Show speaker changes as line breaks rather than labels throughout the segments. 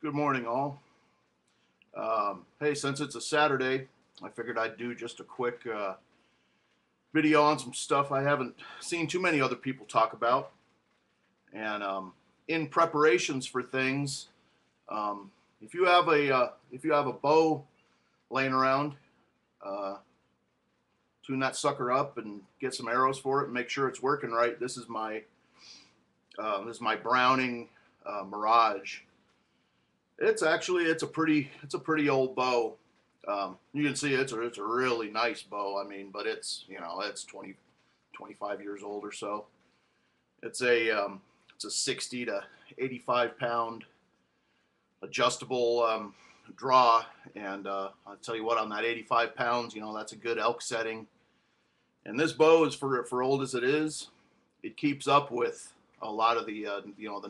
Good morning, all. Hey, since it's a Saturday, I figured I'd do just a quick video on some stuff I haven't seen too many other people talk about. And in preparations for things, if you have a bow laying around, uh, tune that sucker up and get some arrows for it and make sure it's working right. This is my Browning Mirage. It's a pretty old bow. You can see it's a really nice bow. I mean, but it's 25 years old or so. It's a 60 to 85 pound adjustable draw, and I'll tell you what, on that 85 pounds, that's a good elk setting. And this bow is for old as it is. It keeps up with a lot of the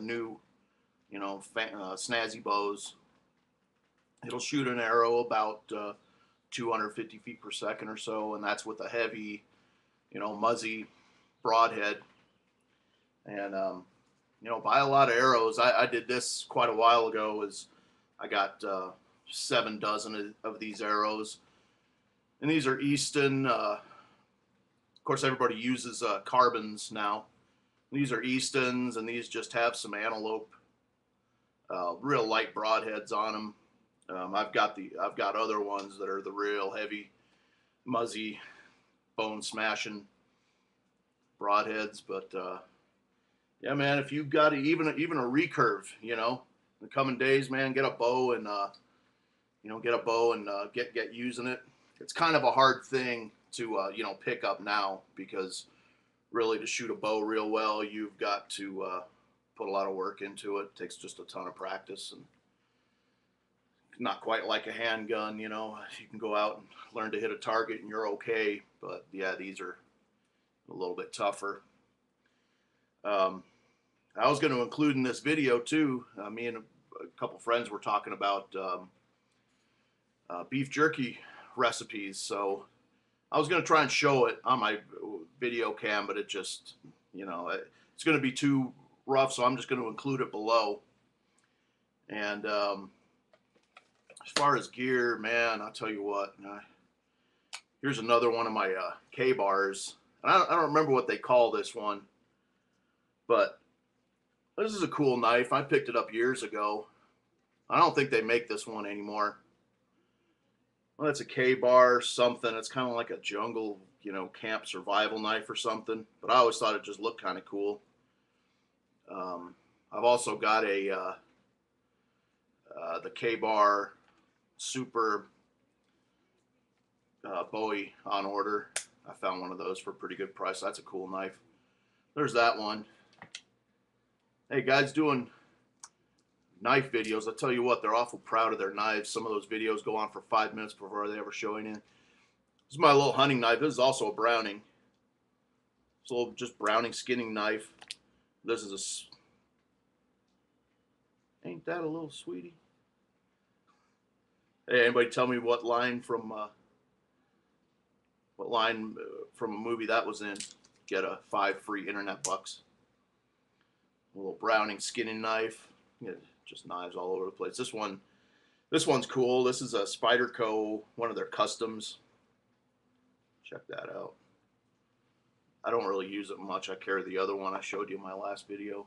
new snazzy bows. It'll shoot an arrow about 250 feet per second or so, and that's with a heavy, muzzy broadhead. And buy a lot of arrows. I did this quite a while ago. I got 7 dozen of these arrows, and these are Easton. Of course, everybody uses carbons now. These are Eastons, and these just have some antelope, real light broadheads on them. I've got other ones that are the real heavy, muzzy, bone smashing broadheads. But yeah, man, if you've got even a recurve, in the coming days, man, get a bow and get using it. It's kind of a hard thing to pick up now, because really, to shoot a bow real well, you've got to put a lot of work into it. It takes just a ton of practice, and not quite like a handgun. You can go out and learn to hit a target and you're okay. But yeah, these are a little bit tougher. I was going to include in this video too, me and a couple friends were talking about beef jerky recipes. So I was going to try and show it on my video cam, but it just, it's going to be too rough, so I'm just going to include it below. And as far as gear, man, I'll tell you what. Here's another one of my K-bars. And I don't remember what they call this one, but this is a cool knife. I picked it up years ago. I don't think they make this one anymore. Well, it's a K-bar something. It's kind of like a jungle, camp survival knife or something. But I always thought it just looked kind of cool. I've also got the K-bar Super Bowie on order. I found one of those for a pretty good price. That's a cool knife. There's that one. Hey, guys doing knife videos, I'll tell you what, they're awful proud of their knives. Some of those videos go on for 5 minutes before they ever show anything. This is my little hunting knife. This is also a Browning. It's a little just Browning skinning knife. This is ain't that a little sweetie? Hey, anybody tell me what line from a movie that was in? Get a 5 free internet bucks. A little Browning skinning knife. Yeah, just knives all over the place. This one's cool. This is a Spyderco, one of their customs. Check that out. I don't really use it much. I carry the other one I showed you in my last video.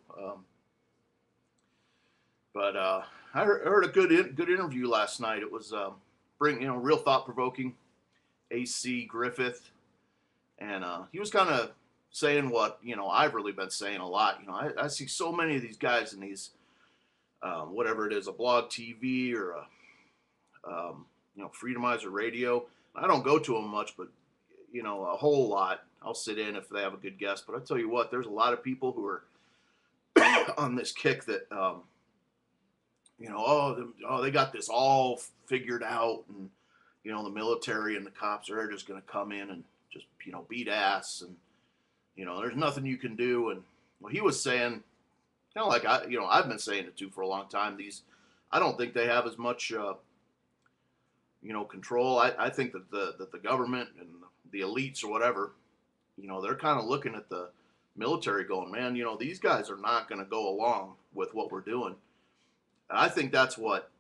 But I heard a good interview last night. It was real thought-provoking. AC Griffith, and he was kind of saying what I've really been saying a lot. I see so many of these guys in these whatever it is, a blog TV or a Freedomizer radio. I don't go to them much, but a whole lot. I'll sit in if they have a good guest. But I tell you what, there's a lot of people who are on this kick that they got this all figured out, and the military and the cops are just going to come in and just beat ass, and there's nothing you can do. And well, he was saying, kind of like I've been saying it too for a long time. I don't think they have as much control. I think that the government and the elites or whatever, they're kind of looking at the military going, man, these guys are not going to go along with what we're doing. And I think that's what,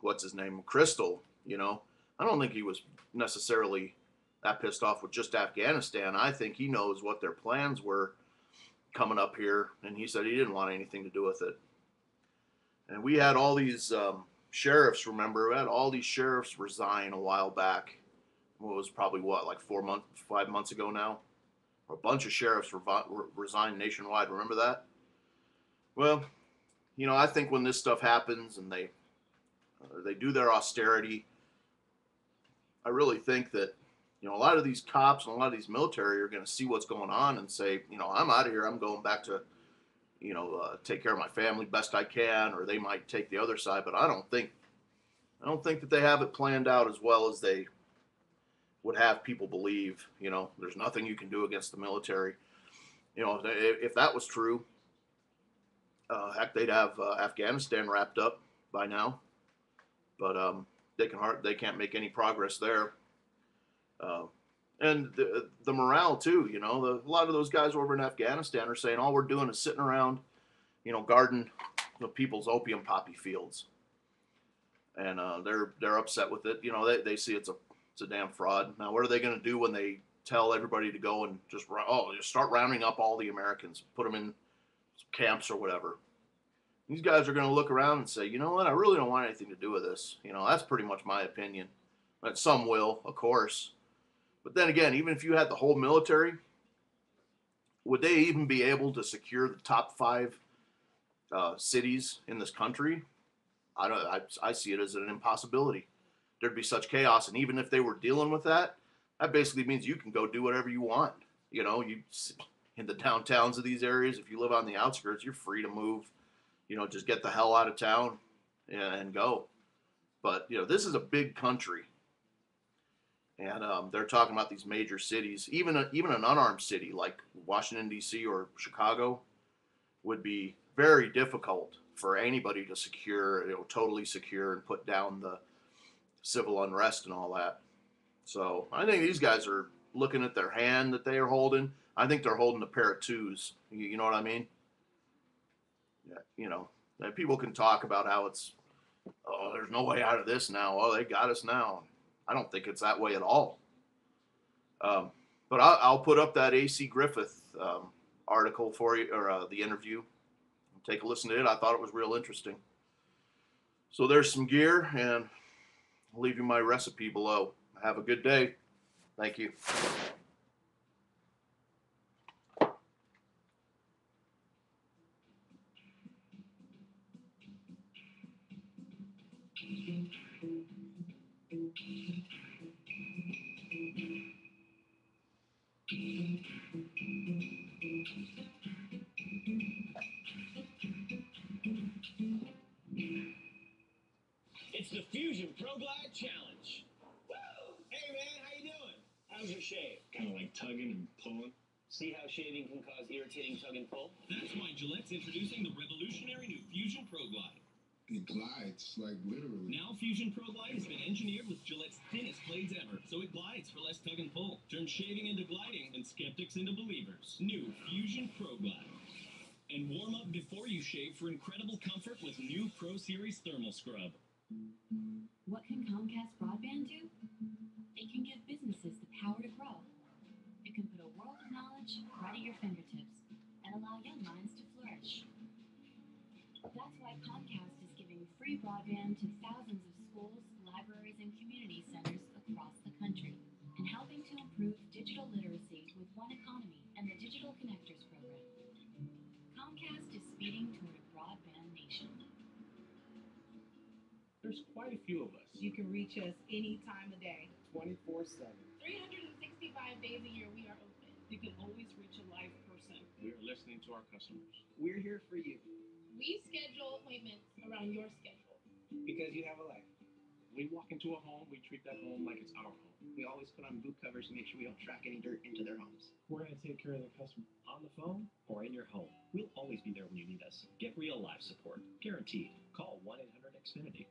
what's his name, Crystal, you know, I don't think he was necessarily that pissed off with just Afghanistan. I think he knows what their plans were coming up here, and he said he didn't want anything to do with it. And we had all these sheriffs, remember, we had all these sheriffs resign a while back. It was probably what, like 4 months, 5 months ago now? A bunch of sheriffs resigned nationwide. Remember that? Well, you know, I think when this stuff happens and they do their austerity, I really think that, you know, a lot of these cops and a lot of these military are going to see what's going on and say, you know, I'm out of here. I'm going back to, you know, take care of my family best I can, or they might take the other side. But I don't think that they have it planned out as well as they would have people believe. You know, there's nothing you can do against the military. You know, if that was true, heck, they'd have Afghanistan wrapped up by now. But they can't make any progress there. And the morale too, you know, a lot of those guys over in Afghanistan are saying all we're doing is sitting around, you know, guarding the people's opium poppy fields, and they're upset with it. You know, they see it's a damn fraud. Now, what are they going to do when they tell everybody to go and just start rounding up all the Americans, put them in camps or whatever? These guys are going to look around and say, you know what, I really don't want anything to do with this. You know, that's pretty much my opinion. But some will, of course. But then again, even if you had the whole military, would they even be able to secure the top 5 cities in this country? I see it as an impossibility. There'd be such chaos, and even if they were dealing with that, that basically means you can go do whatever you want. You know, you in the downtowns of these areas, if you live on the outskirts, you're free to move. You know, just get the hell out of town and go. But you know, this is a big country. And they're talking about these major cities. Even an unarmed city like Washington, D.C. or Chicago would be very difficult for anybody to secure, you know, totally secure and put down the civil unrest and all that. So I think these guys are looking at their hand that they are holding. I think they're holding a pair of twos. You know what I mean? Yeah, you know, people can talk about how it's, oh, there's no way out of this now. Oh, they got us now. I don't think it's that way at all. But I'll put up that A.C. Griffith article for you, or the interview. Take a listen to it. I thought it was real interesting. So there's some gear, and I'll leave you my recipe below. Have a good day. Thank you.
It's the Fusion Pro Glide Challenge. Woo! Hey man, how you doing? How's your shave? Kind of like tugging and pulling. See how shaving can cause irritating tug and pull? That's why Gillette's introducing the revolutionary new Fusion Pro Glide.
It glides, like literally.
Now Fusion Pro Glide has been engineered with Gillette's thinnest blades ever, so it glides for less tug and pull. Turn shaving into gliding and skeptics into believers. New Fusion Pro Glide. And warm up before you shave for incredible comfort with new Pro Series Thermal Scrub.
What can Comcast broadband do? It can give businesses the power to grow. It can put a world of knowledge right at your fingertips and allow young minds to flourish. That's why Comcast is giving free broadband to thousands of schools, libraries, and community centers across the country, and helping to improve digital literacy with One Economy and the Digital Connectors program. Comcast is speeding toward a broadband nation.
There's quite a few of us.
You can reach us any time of day.
24/7.
365 days a year we are open. You can always reach a live person.
We are listening to our customers.
We're here for you
We schedule appointments around your schedule.
because you have a life.
We walk into a home, we treat that home like it's our home.
We always put on boot covers to make sure we don't track any dirt into their homes.
We're going to take care of the customer on the phone or in your home. We'll always be there when you need us. Get real life support. Guaranteed. Call 1-800-XFINITY.